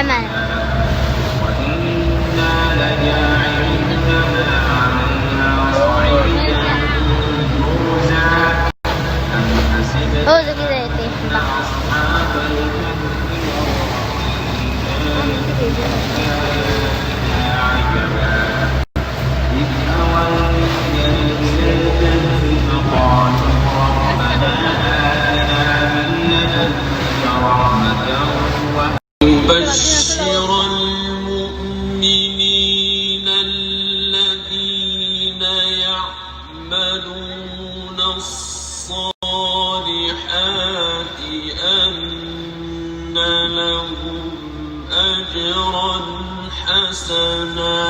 الأمانة. وإنا لجاعلون ما عليها صعيدا جرزا أم حسبت أن أصحاب الكهف عجبا إذ أوى الفتية إلى الكهف فقالوا ربنا آتنا من لدنك رحمة وبشر المؤمنين الذين يعملون الصالحات أن لهم أجرا حسنا.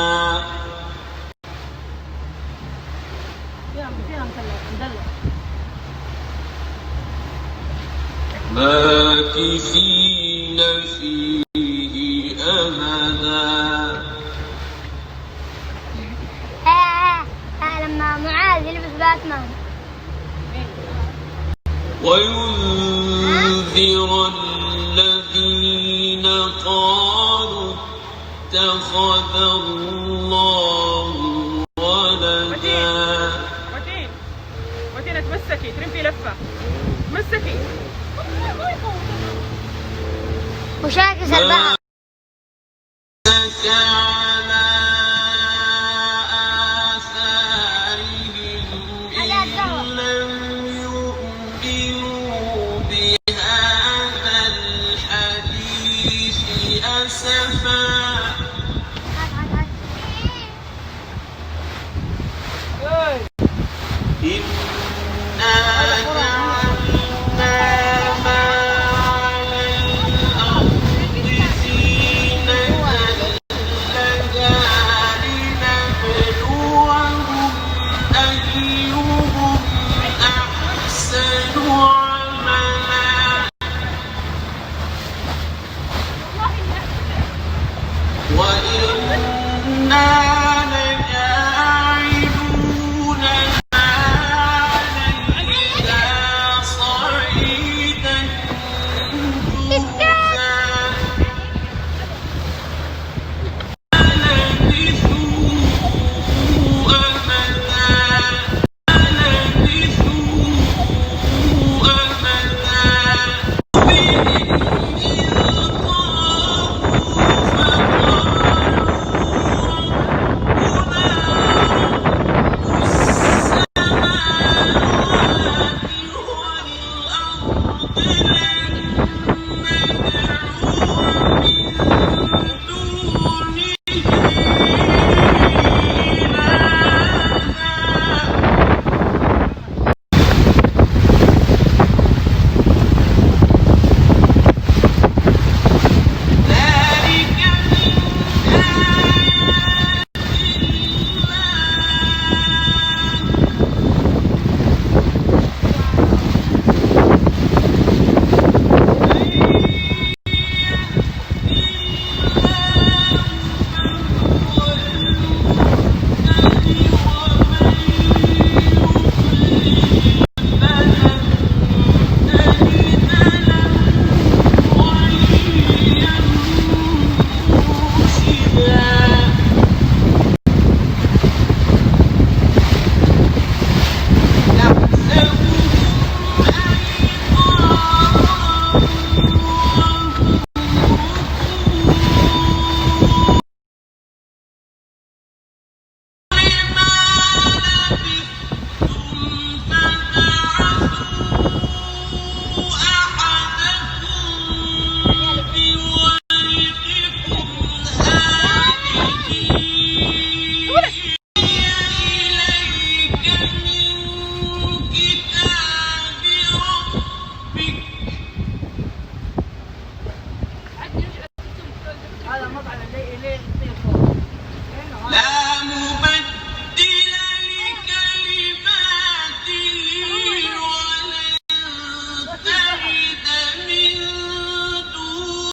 ماكثين فيه أبدا. لما معاذ يلبس باتمان. وينذر الذين قالوا اتخذ الله ولدا. وتين تمسكي ترمي لفة تمسكي وشاكس البحر. على آثارهم إن لم يؤمنوا بهذا الحديث أسفا.